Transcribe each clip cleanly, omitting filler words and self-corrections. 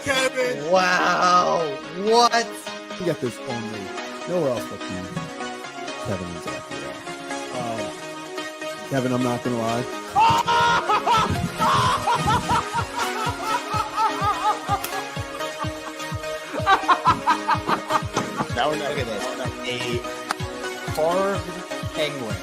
Kevin. Wow. What? You get this only nowhere else but you, Kevin and Zach. Kevin, I'm not gonna lie. Now we're not look at this. A carved penguin.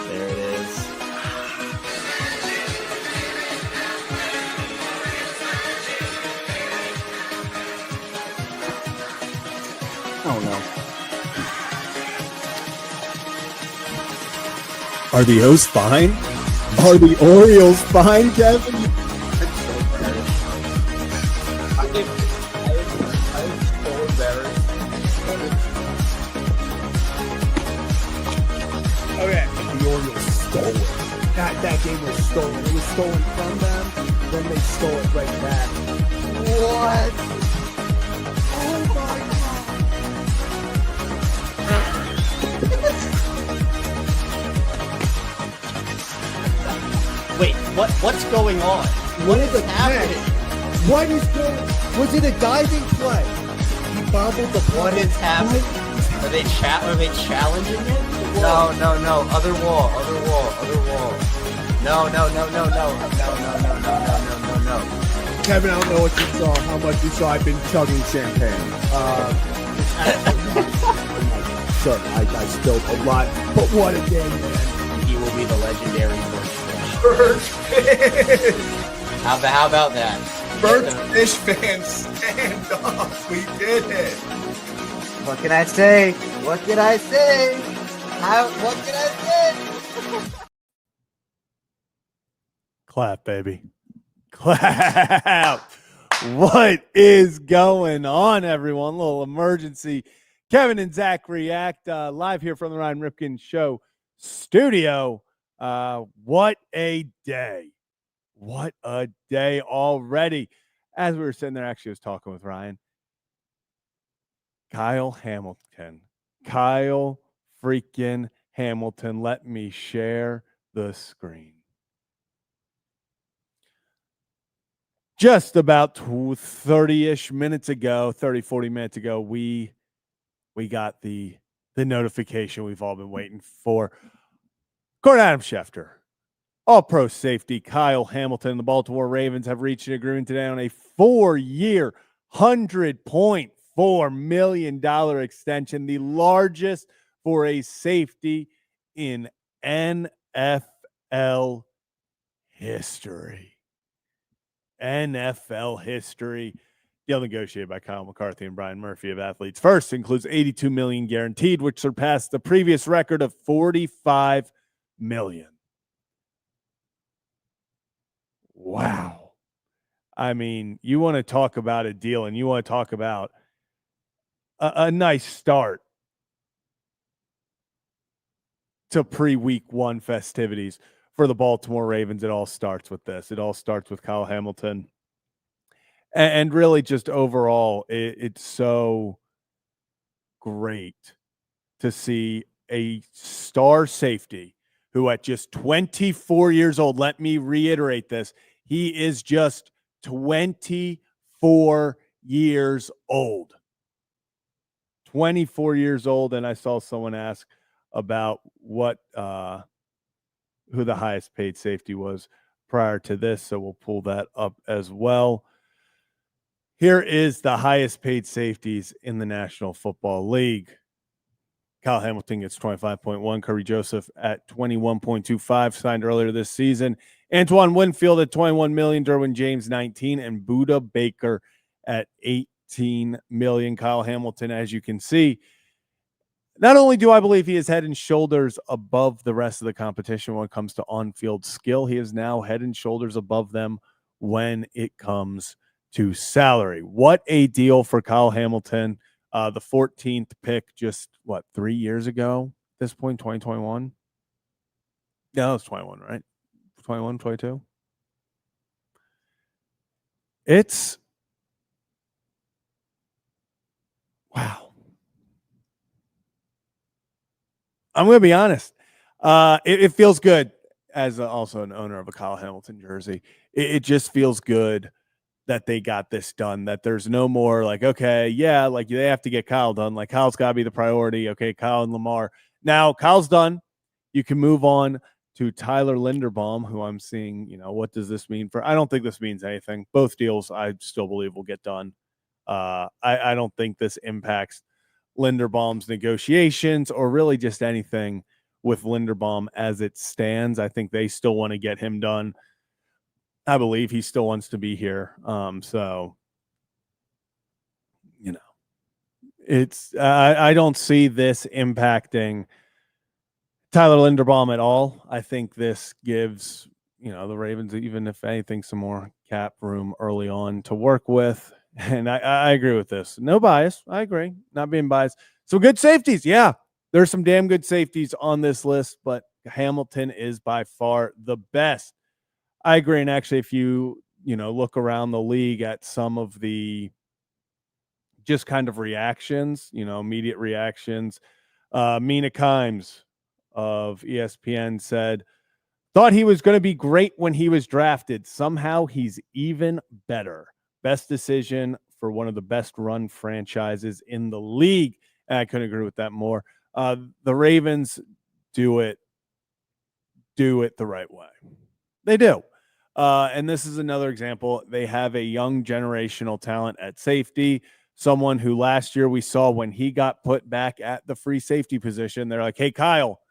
There it is. Oh no. Are the O's fine? Are the Orioles fine, Kevin? I'm so embarrassed. I'm so embarrassed. Okay. The Orioles stole it. That game was stolen. It was stolen from them, then they stole it right back. What? Oh my Wait, what's going on? What is happening? What is going? Was it a diving play? He bobbled the ball. What is happening? Are they challenging it? No. Other wall. No. Kevin, I don't know what you saw, how much you saw. I've been chugging champagne. Sure, I spilled a lot, but what a game, man. He will be the legendary Birdfish. How about that? Birdfish fans, stand up. We did it. What can I say? What can I say? Clap, baby. Clap. What is going on, everyone? Little emergency. Kevin and Zach react live here from the Ryan Ripken Show studio. What a day. What a day already. As we were sitting there, actually, I was talking with Ryan. Kyle Hamilton. Kyle freaking Hamilton. Let me share the screen. Just about 30-ish minutes ago, 30, 40 minutes ago, we got the notification we've all been waiting for. According to Adam Schefter, All-Pro safety Kyle Hamilton and the Baltimore Ravens have reached an agreement today on a 4-year, $100.4 million extension, the largest for a safety in NFL history. NFL history. Deal negotiated by Kyle McCarthy and Brian Murphy of Athletes First includes $82 million guaranteed, which surpassed the previous record of $45 million. Wow. I mean, you want to talk about a deal and you want to talk about a nice start to pre-week 1 festivities for the Baltimore Ravens. It all starts with this. It all starts with Kyle Hamilton. And really just overall, it's so great to see a star safety who at just 24 years old, let me reiterate this, he is just 24 years old. 24 years old, and I saw someone ask about what who the highest paid safety was prior to this, so we'll pull that up as well. Here is the highest paid safeties in the National Football League. Kyle Hamilton gets 25.1. Curry Joseph at 21.25, signed earlier this season. Antoine Winfield at 21 million. Derwin James 19, and Budda Baker at 18 million. Kyle Hamilton, as you can see, not only do I believe he is head and shoulders above the rest of the competition when it comes to on-field skill, he is now head and shoulders above them when it comes to salary. What a deal for Kyle Hamilton. The 14th pick just, 3 years ago at this point, 2021? No, it was 21, right? 21, 22? It's, wow. I'm going to be honest. It feels good. as also an owner of a Kyle Hamilton jersey, it just feels good that they got this done, that there's no more like, okay, yeah, like they have to get Kyle done. Like Kyle's got to be the priority. Okay, Kyle and Lamar. Now Kyle's done. You can move on to Tyler Linderbaum, who I'm seeing, what does this mean for? I don't think this means anything. Both deals I still believe will get done. I don't think this impacts Linderbaum's negotiations or really just anything with Linderbaum as it stands. I think they still want to get him done. I believe he still wants to be here. So, I don't see this impacting Tyler Linderbaum at all. I think this gives, the Ravens, even if anything, some more cap room early on to work with. And I agree with this. No bias. I agree. Not being biased. So good safeties. Yeah, there's some damn good safeties on this list, but Hamilton is by far the best. I agree. And actually, if you, look around the league at some of the just kind of reactions, immediate reactions, Mina Kimes of ESPN said, thought he was going to be great when he was drafted. Somehow he's even better. Best decision for one of the best run franchises in the league. And I couldn't agree with that more. The Ravens do it the right way. They do. And this is another example. They have a young generational talent at safety, someone who last year we saw when he got put back at the free safety position, they're like, hey, Kyle,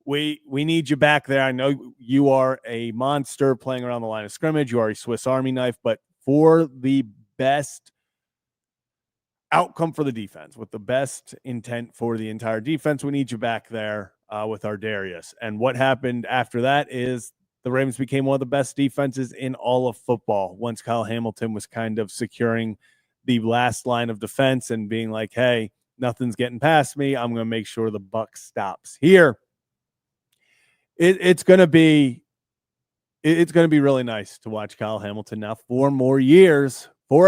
we need you back there. I know you are a monster playing around the line of scrimmage. You are a Swiss Army knife, but for the best outcome for the defense, with the best intent for the entire defense, we need you back there with our Darius. And what happened after that is the Ravens became one of the best defenses in all of football once Kyle Hamilton was kind of securing the last line of defense and being like, hey, nothing's getting past me. I'm going to make sure the buck stops here. It's going to be really nice to watch Kyle Hamilton now. 4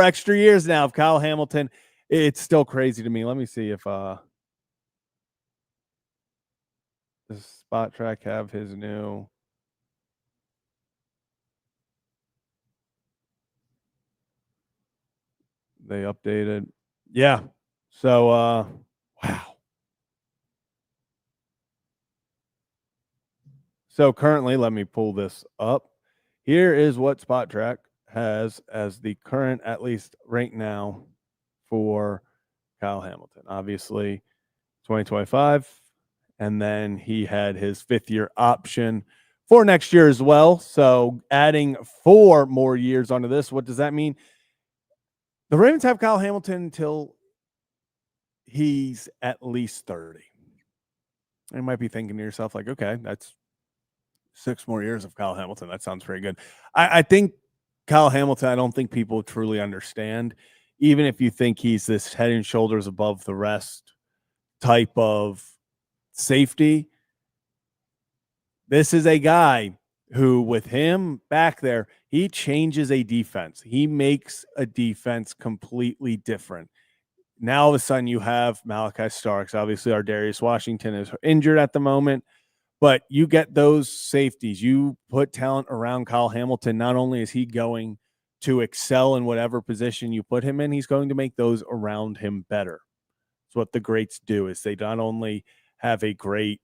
extra years now of Kyle Hamilton. It's still crazy to me. Let me see if does Spot Track have his new they updated. Yeah. So wow. So currently, let me pull this up. Here is what Spot Track has as the current, at least right now, for Kyle Hamilton. Obviously, 2025. And then he had his 5th-year option for next year as well. So adding 4 more years onto this, what does that mean? The Ravens have Kyle Hamilton until he's at least 30. You might be thinking to yourself, like, okay, that's 6 more years of Kyle Hamilton. That sounds pretty good. I think Kyle Hamilton, I don't think people truly understand, even if you think he's this head and shoulders above the rest type of safety. This is a guy who, with him back there, he changes a defense. He makes a defense completely different. Now, all of a sudden, you have Malachi Starks. Obviously, our Darius Washington is injured at the moment, but you get those safeties. You put talent around Kyle Hamilton. Not only is he going to excel in whatever position you put him in, he's going to make those around him better. It's what the greats do, is they not only have a great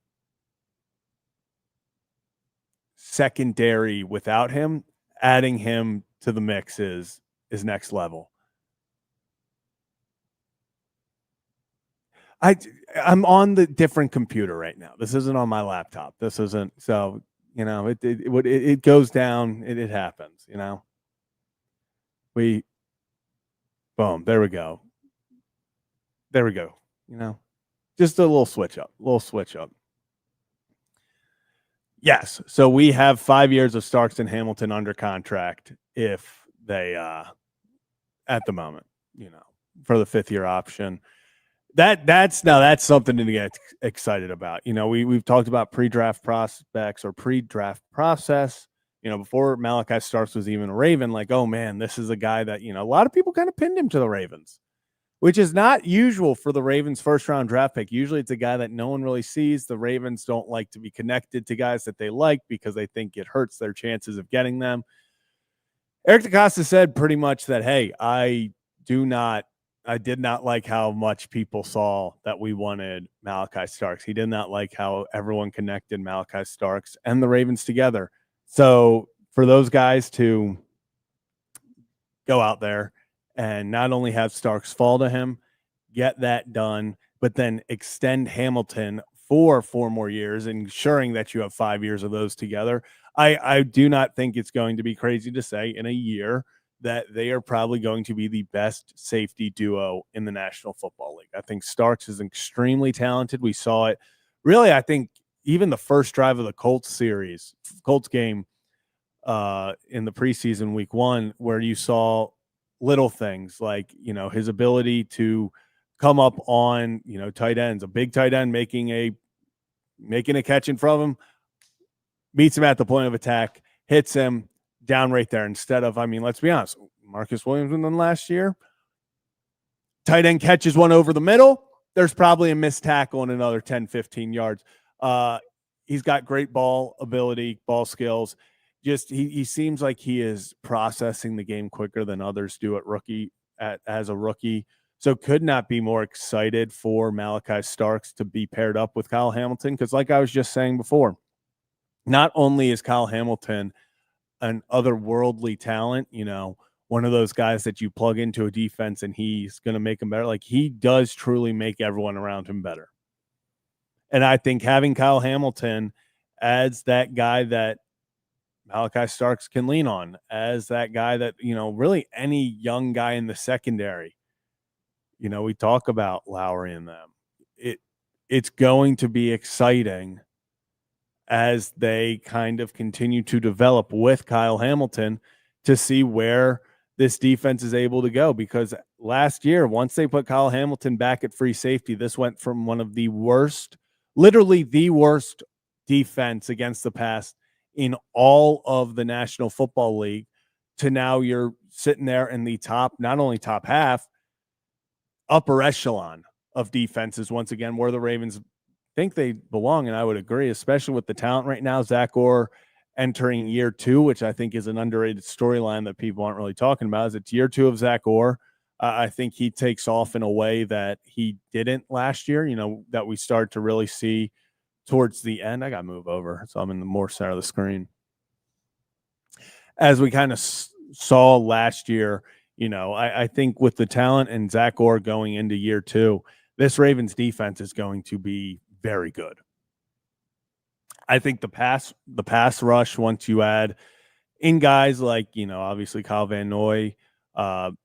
secondary without him, adding him to the mix is next level. I'm on the different computer right now. This isn't on my laptop. This isn't, so, it goes down. It happens, boom, there we go. Just a little switch up. Yes. So we have 5 years of Starks and Hamilton under contract if they, at the moment, for the 5th-year option. That's something to get excited about. We've talked about pre-draft prospects or pre-draft process, before Malachi Starks was even a Raven, like, oh man, this is a guy that, a lot of people kind of pinned him to the Ravens. which is not usual for the Ravens first round draft pick. Usually it's a guy that no one really sees. The Ravens don't like to be connected to guys that they like because they think it hurts their chances of getting them. Eric DeCosta said pretty much that, hey, I did not like how much people saw that we wanted Malachi Starks. He did not like how everyone connected Malachi Starks and the Ravens together. So for those guys to go out there and not only have Starks fall to him, get that done, but then extend Hamilton for 4 more years, ensuring that you have 5 years of those together. I do not think it's going to be crazy to say in a year that they are probably going to be the best safety duo in the National Football League. I think Starks is extremely talented. We saw it really, I think, even the first drive of the Colts game in the preseason week 1, where you saw little things like, his ability to come up on, tight ends, a big tight end making a catch in front of him, meets him at the point of attack, hits him down right there. Instead of, let's be honest, Marcus Williams in the last year, tight end catches one over the middle, there's probably a missed tackle and another 10, 15 yards. He's got great ball ability, ball skills. Just he seems like he is processing the game quicker than others do as a rookie. So could not be more excited for Malachi Starks to be paired up with Kyle Hamilton, because like I was just saying before, not only is Kyle Hamilton an otherworldly talent, one of those guys that you plug into a defense and he's going to make them better. Like, he does truly make everyone around him better. And I think having Kyle Hamilton adds that guy that Malachi Starks can lean on, as that guy that, really any young guy in the secondary, we talk about Lowry and them. It's going to be exciting as they kind of continue to develop with Kyle Hamilton to see where this defense is able to go. Because last year, once they put Kyle Hamilton back at free safety, this went from one of the worst, literally the worst defense against the pass in all of the National Football League, to now you're sitting there in the top, not only top half, upper echelon of defenses once again, where the Ravens think they belong. And I would agree, especially with the talent right now. Zach Orr entering year 2, which I think is an underrated storyline that people aren't really talking about, is it's year 2 of Zach Orr. I think he takes off in a way that he didn't last year, that we start to really see towards the end. I got to move over, so I'm in the more center of the screen. As we kind of saw last year, I think with the talent and Zach Orr going into year 2, this Ravens defense is going to be very good. I think the pass rush, once you add in guys like, obviously Kyle Van Noy, Odafe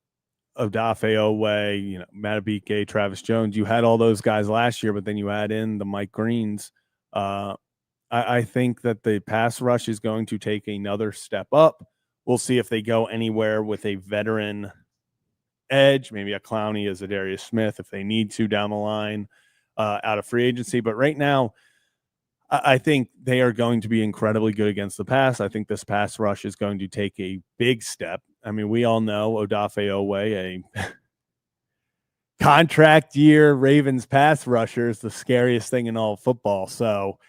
Oweh, Matabike, Travis Jones, you had all those guys last year, but then you add in the Mike Greens. I think that the pass rush is going to take another step up. We'll see if they go anywhere with a veteran edge, maybe a Clowney as a Darius Smith if they need to down the line out of free agency. But right now, I think they are going to be incredibly good against the pass. I think this pass rush is going to take a big step. We all know Odafe Oweh, a contract year Ravens pass rusher, is the scariest thing in all of football. So,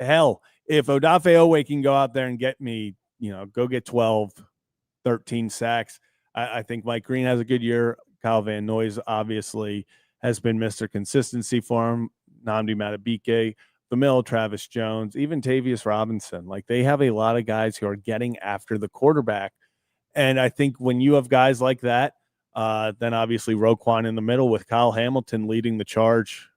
hell, if Odafe Oweh can go out there and get me, go get 12, 13 sacks, I think Mike Green has a good year. Kyle Van Noy obviously has been Mr. Consistency for him. Nnamdi Matabike, Famil, Travis Jones, even Tavius Robinson. Like, they have a lot of guys who are getting after the quarterback. And I think when you have guys like that, then obviously Roquan in the middle with Kyle Hamilton leading the charge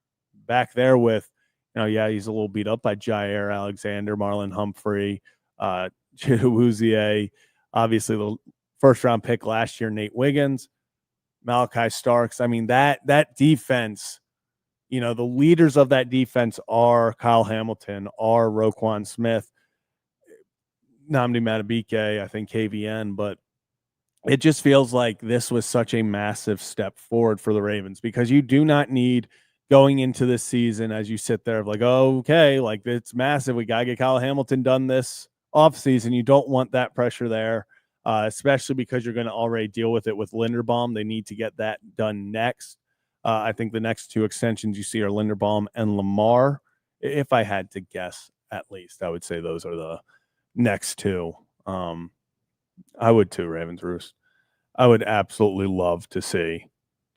back there with, he's a little beat up by Jair Alexander, Marlon Humphrey, Chidozie, obviously the first-round pick last year, Nate Wiggins, Malachi Starks. That defense, the leaders of that defense are Kyle Hamilton, are Roquan Smith, Nnamdi Matabike, I think KVN, but it just feels like this was such a massive step forward for the Ravens, because you do not need going into this season as you sit there like, oh, okay, like it's massive. We got to get Kyle Hamilton done this offseason. You don't want that pressure there. especially because you're going to already deal with it with Linderbaum. They need to get that done next. I think the next two extensions you see are Linderbaum and Lamar. If I had to guess, at least, I would say those are the next two. I would too, Ravens Roost. I would absolutely love to see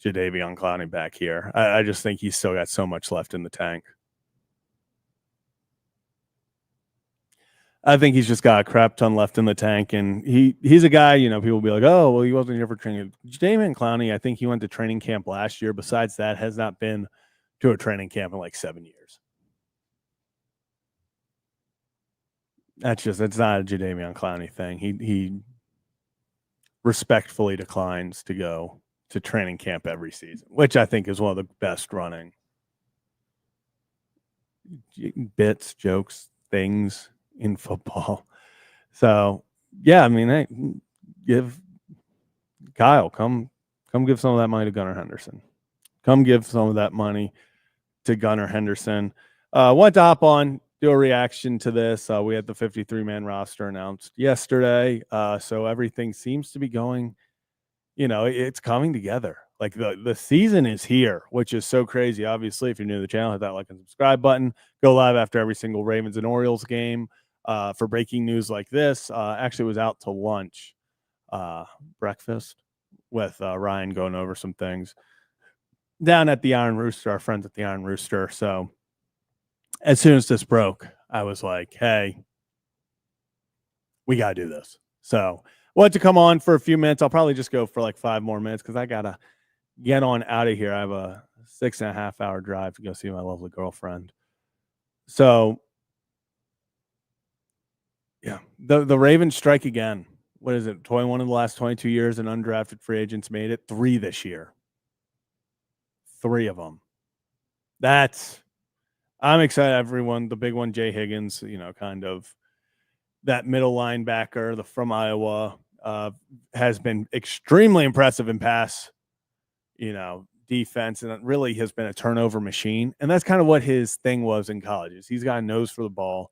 Jadeveon Clowney back here. I just think he's still got so much left in the tank. I think he's just got a crap ton left in the tank, and he's a guy, people will be like, oh, well, he wasn't here for training. Jadeveon Clowney, I think he went to training camp last year. Besides that, has not been to a training camp in like 7 years. It's not a Jadeveon Clowney thing. He respectfully declines to go to training camp every season, which I think is one of the best running bits, jokes, things in football. So yeah, I mean, hey, give Kyle, come give some of that money to Gunnar Henderson. Come give some of that money to Gunnar Henderson. Want to hop on, do a reaction to this. We had the 53-man roster announced yesterday. So everything seems to be going, it's coming together. Like the season is here, which is so crazy. Obviously, if you're new to the channel, hit that like and subscribe button. Go live after every single Ravens and Orioles game for breaking news like this. Actually was out to lunch, breakfast with Ryan, going over some things down at the Iron Rooster, our friends at the Iron Rooster. So as soon as this broke, I was like, hey, we got to do this. So wanted to come on for a few minutes. I'll probably just go for like 5 more minutes because I got to get on out of here. I have a 6.5 hour drive to go see my lovely girlfriend. So yeah, the Ravens strike again. What is it? 21 of the last 22 years, and undrafted free agents made it. 3 this year. 3 of them. I'm excited. Everyone, the big one, Jay Higgins, kind of that middle linebacker from Iowa, has been extremely impressive in pass, defense, and it really has been a turnover machine. And that's kind of what his thing was in college. He's got a nose for the ball.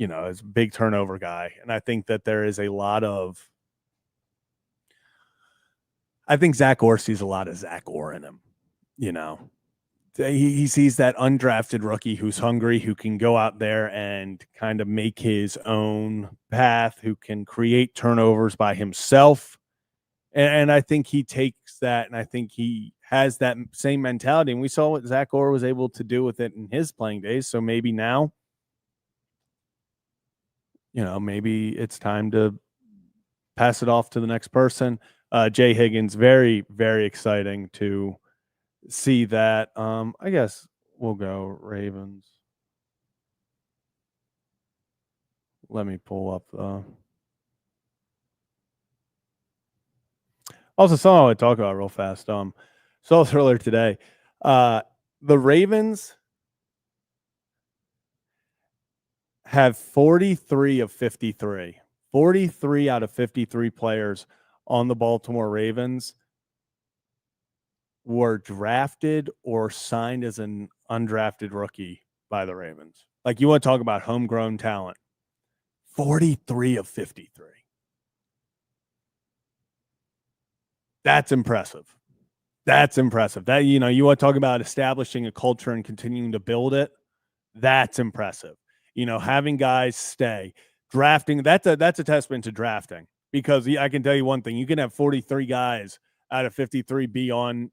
Is a big turnover guy. And I think that there is a lot of, I think Zach Orr sees a lot of Zach Orr in him, He sees that undrafted rookie who's hungry, who can go out there and kind of make his own path, who can create turnovers by himself. And I think he takes that, and I think he has that same mentality. And we saw what Zach Orr was able to do with it in his playing days. So maybe now, maybe it's time to pass it off to the next person. Jay Higgins, very, very exciting to see that. I guess we'll go Ravens. Let me pull up also something I would talk about real fast. Saw this earlier today. The Ravens have 43 of 53. 43 out of 53 players on the Baltimore Ravens were drafted or signed as an undrafted rookie by the Ravens. Like, you want to talk about homegrown talent. 43 of 53. That's impressive. That's impressive. That, you want to talk about establishing a culture and continuing to build it. That's impressive. Having guys stay, drafting, that's a testament to drafting, because I can tell you one thing, you can have 43 guys out of 53 be on,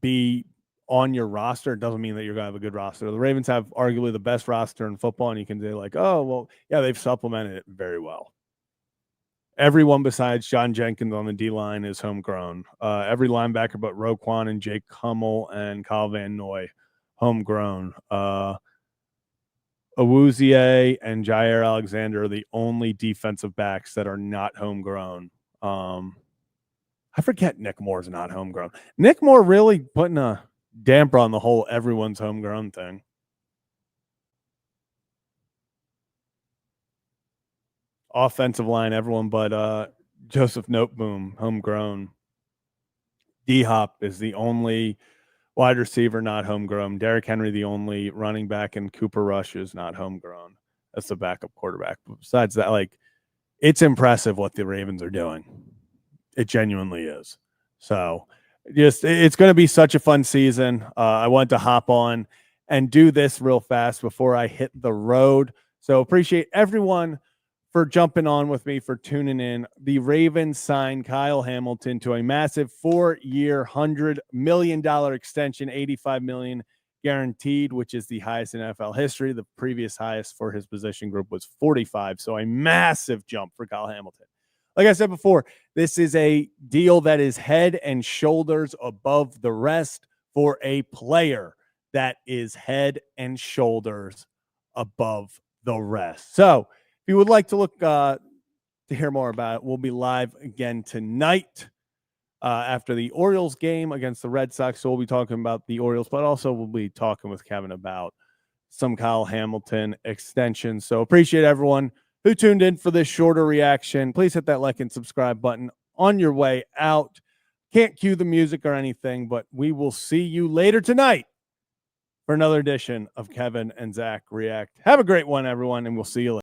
be on your roster. It doesn't mean that you're going to have a good roster. The Ravens have arguably the best roster in football, and you can say like, oh, well, yeah, they've supplemented it very well. Everyone besides John Jenkins on the D-line is homegrown. Every linebacker but Roquan and Jake Hummel and Kyle Van Noy, homegrown. Awuzie and Jair Alexander are the only defensive backs that are not homegrown. I forget Nick Moore's not homegrown. Nick Moore really putting a damper on the whole everyone's homegrown thing. Offensive line, everyone but Joseph Noteboom, homegrown. D-Hop is the only wide receiver not homegrown. Derrick Henry, the only running back, and Cooper Rush is not homegrown. as the backup quarterback. But besides that, like, it's impressive what the Ravens are doing. It genuinely is. So just, it's going to be such a fun season. I want to hop on and do this real fast before I hit the road. So appreciate everyone for jumping on with me, for tuning in. The Ravens signed Kyle Hamilton to a massive 4-year, $100 million extension, $85 million guaranteed, which is the highest in NFL history. The previous highest for his position group was 45. So a massive jump for Kyle Hamilton. Like I said before, this is a deal that is head and shoulders above the rest for a player that is head and shoulders above the rest. So if you would like to look to hear more about it, we'll be live again tonight after the Orioles game against the Red Sox. So we'll be talking about the Orioles, but also we'll be talking with Kevin about some Kyle Hamilton extensions. So appreciate everyone who tuned in for this shorter reaction. Please hit that like and subscribe button on your way out. Can't cue the music or anything, but we will see you later tonight for another edition of Kevin and Zach React. Have a great one, everyone, and we'll see you later.